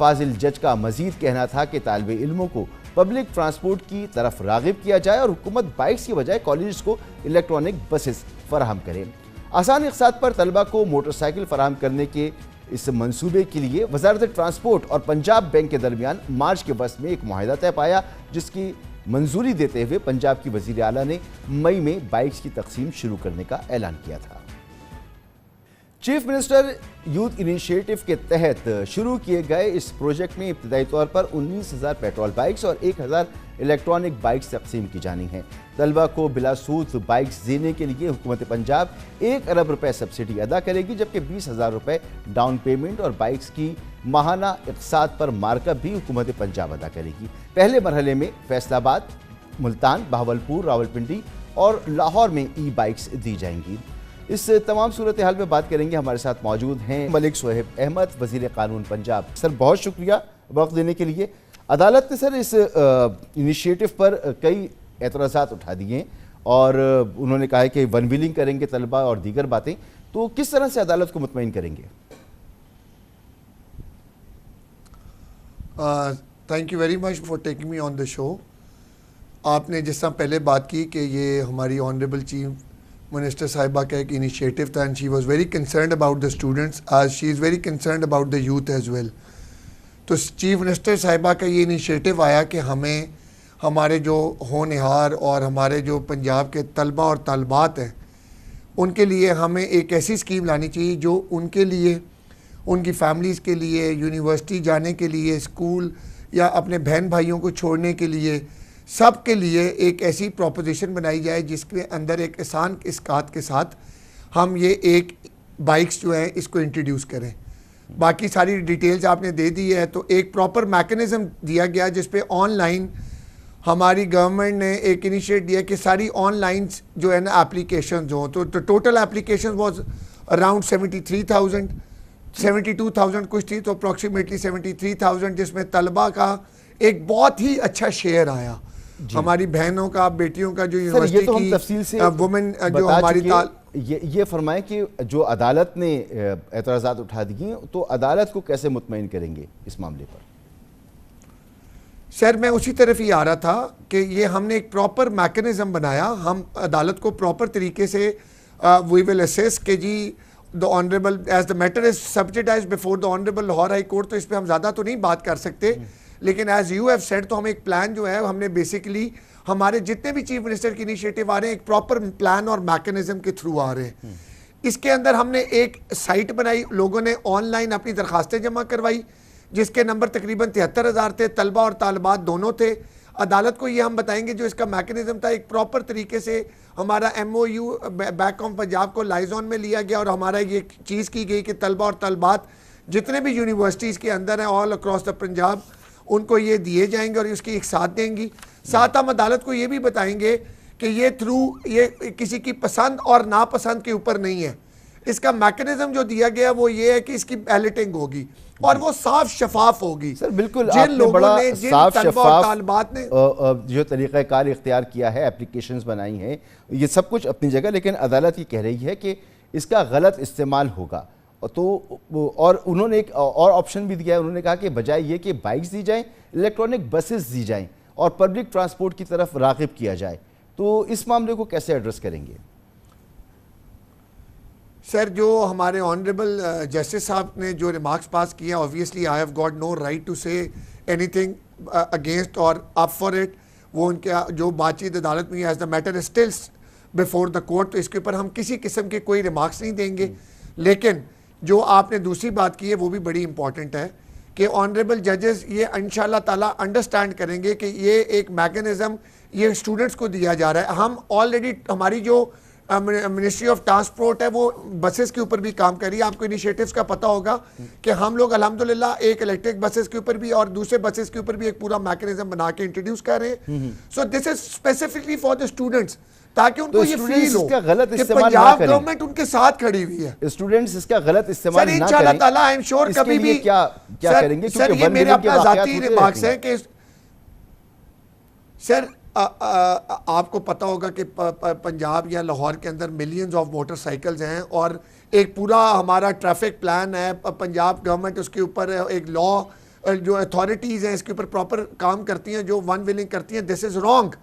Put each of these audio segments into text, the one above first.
فاضل جج کا مزید کہنا تھا کہ طالب علموں کو پبلک ٹرانسپورٹ کی طرف راغب کیا جائے اور حکومت بائکس کی بجائے کالجز کو الیکٹرانک بسز فراہم کرے۔ آسان اقساط پر طلبہ کو موٹر سائیکل فراہم کرنے کے اس منصوبے کے لیے وزارت ٹرانسپورٹ اور پنجاب بینک کے درمیان مارچ کے وسط میں ایک معاہدہ طے پایا، جس کی منظوری دیتے ہوئے پنجاب کی وزیر اعلیٰ نے مئی میں بائکس کی تقسیم شروع کرنے کا اعلان کیا تھا۔ چیف منسٹر یوتھ انیشیٹو کے تحت شروع کیے گئے اس پروجیکٹ میں ابتدائی طور پر 19,000 پیٹرول بائکس اور 1,000 الیکٹرانک بائکس تقسیم کی جانی ہیں۔ طلبہ کو بلا سود بائکس دینے کے لیے حکومت پنجاب 1 ارب روپے سبسڈی ادا کرے گی، جبکہ 20,000 روپے ڈاؤن پیمنٹ اور بائکس کی ماہانہ اقساط پر مارک اپ بھی حکومت پنجاب ادا کرے گی۔ پہلے مرحلے میں فیصل آباد، ملتان، بہاولپور، راولپنڈی اور لاہور میں ای بائکس دی جائیں گی۔ اس تمام صورتحال میں بات کریں گے، ہمارے ساتھ موجود ہیں ملک صہیب احمد، وزیر قانون پنجاب۔ سر بہت شکریہ وقت دینے کے لیے۔ عدالت نے سر اس انیشیٹو پر کئی اعتراضات اٹھا دیے ہیں اور انہوں نے کہا ہے کہ ون ویلنگ کریں گے طلبہ اور دیگر باتیں، تو کس طرح سے عدالت کو مطمئن کریں گے؟ Thank you very much for taking me on the show. آپ نے جس طرح پہلے بات کی کہ یہ ہماری آنریبل چیف منسٹر صاحبہ کا ایک انیشیٹو تھا and she was very concerned about the students as she is very concerned about the youth as well. تو چیف منسٹر صاحبہ کا یہ انیشیٹو آیا کہ ہمیں ہمارے جو ہونہار اور ہمارے جو پنجاب کے طلبہ اور طالبات ہیں ان کے لیے ہمیں ایک ایسی اسکیم لانی چاہیے جو ان کے لیے، ان کی فیملیز کے لیے، یونیورسٹی جانے کے لیے، اسکول یا اپنے بہن بھائیوں کو چھوڑنے کے لیے، سب کے لیے ایک ایسی پروپوزیشن بنائی جائے جس کے اندر ایک آسان اسقاط کے ساتھ ہم یہ ایک بائکس جو ہیں اس کو انٹروڈیوس کریں۔ باقی ساری ڈیٹیلز آپ نے دے دی ہے، تو ایک پراپر میکنزم دیا گیا جس پہ آن لائن ہماری گورنمنٹ نے ایک انیشیٹ دیا کہ ساری آن لائن جو ہے نا اپلیکیشنز ہوں، تو ٹوٹل اپلیکیشن واز اراؤنڈ 72,000 کچھ تھی، تو اپروکسیمیٹلی 73,000، جس میں طلبہ کا ایک بہت ہی اچھا شیئر آیا۔ ہماری بہنوں کا، بیٹیوں کا جو یونیورسٹی کی وومن جو ہماری یہ فرمائیں کہ جو عدالت نے اعتراضات اٹھا دیے تو عدالت کو کیسے مطمئن کریں گے اس معاملے پر؟ سر میں اسی طرف ہی آ رہا تھا کہ یہ ہم نے ایک پراپر میکنزم بنایا، ہم عدالت کو پراپر طریقے سے وی ول اسیس کہ جی the honorable as the matter is subjectized before the honorable Lahore High Court، تو اس پہ ہم زیادہ تو نہیں بات کر سکتے، لیکن ایز یو ہیو سیڈ تو ہم ایک پلان جو ہے ہم نے بیسیکلی ہمارے جتنے بھی چیف منسٹر کی انیشیٹو آ رہے ہیں ایک پراپر پلان اور میکنزم کے تھرو آ رہے ہیں۔ اس کے اندر ہم نے ایک سائٹ بنائی، لوگوں نے آن لائن اپنی درخواستیں جمع کروائی جس کے نمبر تقریباً 73,000 تھے، طلبہ اور طالبات دونوں تھے۔ عدالت کو یہ ہم بتائیں گے جو اس کا میکنزم تھا، ایک پراپر طریقے سے ہمارا M O U bank of Punjab کو لائزون میں لیا گیا اور ہمارا یہ چیز کی گئی کہ طلبہ اور طالبات جتنے بھی یونیورسٹیز کے اندر ہیں آل اکراس دا پنجاب ان کو یہ دیے جائیں گے اور اس کی ایک ساتھ دیں گی۔ ساتھ ہم عدالت کو یہ بھی بتائیں گے کہ یہ یہ کسی کی پسند اور ناپسند کے اوپر نہیں ہے، اس کا میکنزم جو دیا گیا وہ یہ ہے کہ اس کی بیلٹنگ ہوگی اور وہ صاف شفاف ہوگی۔ سر بالکل آپ جن نے لوگوں بڑا نے، جن صاف طلبہ اور طالبات نے جو طریقہ کار اختیار کیا ہے، اپلیکیشنز بنائی ہیں، یہ سب کچھ اپنی جگہ، لیکن عدالت یہ کہہ رہی ہے کہ اس کا غلط استعمال ہوگا، تو اور انہوں نے ایک اور آپشن بھی دیا ہے، انہوں نے کہا کہ بجائے یہ کہ بائکس دی جائیں، الیکٹرانک بسز دی جائیں اور پبلک ٹرانسپورٹ کی طرف راغب کیا جائے، تو اس معاملے کو کیسے ایڈریس کریں گے؟ سر جو ہمارے آنریبل جسٹس صاحب نے جو ریمارکس پاس کیے ہیں، obviously I have got no right to say anything against or up for it، وہ ان کا جو بات چیت عدالت میں as the matter is still before the court، تو اس کے اوپر ہم کسی قسم کے کوئی ریمارکس نہیں دیں گے۔ لیکن جو آپ نے دوسری بات کی ہے وہ بھی بڑی امپورٹنٹ ہے کہ آنریبل ججز یہ انشاءاللہ تعالیٰ انڈرسٹینڈ کریں گے کہ یہ ایک میکنزم یہ اسٹوڈنٹس کو دیا جا رہا ہے۔ ہم آلریڈی ہماری جو منسٹری آف ٹرانسپورٹ ہے وہ بسز کے اوپر بھی کام کر رہی ہے، آپ کو انیشیٹیوز کا پتہ ہوگا کہ ہم لوگ الحمدللہ ایک الیکٹرک بسز کے اوپر بھی اور دوسرے بسز کے اوپر بھی ایک پورا میکنزم بنا کے انٹروڈیوس کر رہے ہیں۔ So this is specifically for the students, تاکہ ان کو یہ فیل ہو کہ پنجاب گورنمنٹ ان کے ساتھ کھڑی ہوئی ہے۔ اسٹوڈنٹس اس کا غلط استعمال نہ کریں۔ سر انشاءاللہ تعالیٰ آئی ایم شور کبھی بھی کیا کریں گے، سر یہ میرے اپنا ذاتی ریمارکس ہے کہ سر آپ کو پتہ ہوگا کہ پنجاب یا لاہور کے اندر ملینز آف موٹر سائیکلز ہیں اور ایک پورا ہمارا ٹریفک پلان ہے، پنجاب گورنمنٹ اس کے اوپر ایک لا جو اتھارٹیز ہیں اس کے اوپر پراپر کام کرتی ہیں, جو ون ویلنگ کرتی ہیں, دس از رانگ.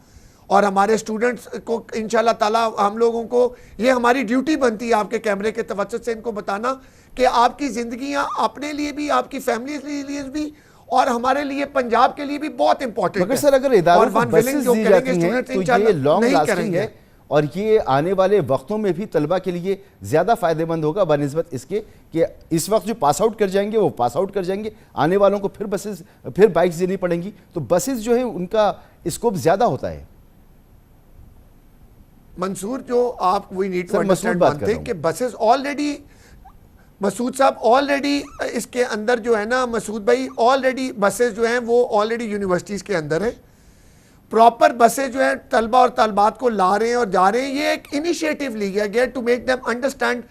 اور ہمارے اسٹوڈنٹس کو انشاءاللہ تعالیٰ ہم لوگوں کو یہ ہماری ڈیوٹی بنتی ہے آپ کے کیمرے کے توسط سے ان کو بتانا کہ آپ کی زندگیاں اپنے لیے بھی, آپ کی فیملی کے لیے بھی, اور ہمارے لیے پنجاب کے لیے بھی بہت امپورٹنٹ ہے. مگر سر اگر اداروں کو بسز دی جاتی ہیں تو یہ لانگ لاسٹنگ ہے اور یہ آنے والے وقتوں میں بھی طلبہ کے لیے زیادہ فائدہ مند ہوگا بنسبت اس کے کہ اس وقت جو پاس آؤٹ کر جائیں گے وہ پاس آؤٹ کر جائیں گے, آنے والوں کو پھر بائکس دینی پڑیں گی, تو بسز جو ہے ان کا اسکوپ زیادہ ہوتا ہے. منصور, جو آپ we need to understand one thing کہ بسز آلریڈی, مسعود صاحب آلریڈی اس کے اندر جو ہے نا, مسعود بھائی آلریڈی بسز جو ہیں وہ آلریڈی یونیورسٹیز کے اندر ہیں. پراپر بسیں جو ہیں طلبہ اور طالبات کو لا رہے ہیں اور جا رہے ہیں. یہ ایک انیشیٹو لیا گیا ٹو میک دیم انڈرسٹینڈ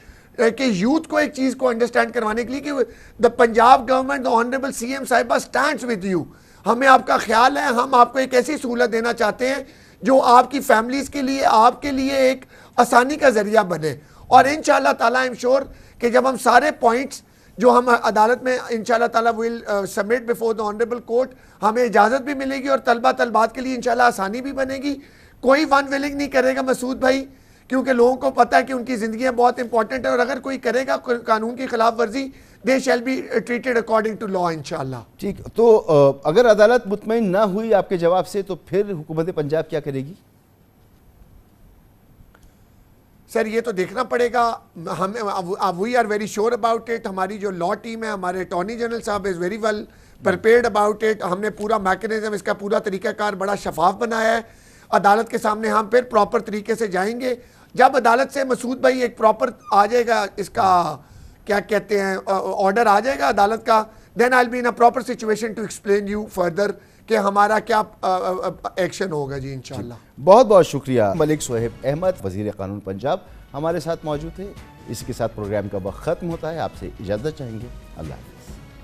کہ یوتھ کو ایک چیز کو انڈرسٹینڈ کروانے کے لیے کہ the Punjab government, the honourable C M صاحبہ اسٹینڈس ود یو. ہمیں آپ کا خیال ہے, ہم آپ کو ایک ایسی سہولت دینا چاہتے ہیں جو آپ کی فیملیز کے لیے, آپ کے لیے ایک آسانی کا ذریعہ بنے. اور انشاءاللہ تعالیٰ ایم شور کہ جب ہم سارے پوائنٹس جو ہم عدالت میں انشاءاللہ تعالیٰ will submit before the honourable court, ہمیں اجازت بھی ملے گی اور طلبہ طلبات کے لیے انشاءاللہ آسانی بھی بنے گی. کوئی ون ویلنگ نہیں کرے گا مسعود بھائی, کیونکہ لوگوں کو پتہ ہے کہ ان کی زندگیاں بہت امپورٹنٹ ہیں, اور اگر کوئی کرے گا قانون کی خلاف ورزی, they shall be treated according to law انشاءاللہ. ٹھیک, تو اگر عدالت مطمئن نہ ہوئی آپ کے جواب سے تو پھر حکومت پنجاب کیا کرے گی؟ سر یہ تو دیکھنا پڑے گا. ہم we are very sure about it. ہماری جو لا ٹیم ہے, ہمارے اٹارنی جنرل صاحب is very well prepared about it. ہم نے پورا میکنزم, اس کا پورا طریقہ کار بڑا شفاف بنایا ہے. عدالت کے سامنے ہم پھر پراپر طریقے سے جائیں گے. جب عدالت سے مسعود بھائی ایک پراپر آ جائے گا, اس کا کیا کہتے ہیں آرڈر آ جائے گا عدالت کا, then I will be in a proper situation to explain you further کہ ہمارا کیا ایکشن ہوگا. جی انشاءاللہ. بہت بہت شکریہ. ملک صہیب احمد, وزیر قانون پنجاب, ہمارے ساتھ موجود تھے. اسی کے ساتھ پروگرام کا وقت ختم ہوتا ہے. آپ سے اجازت چاہیں گے. اللہ حافظ.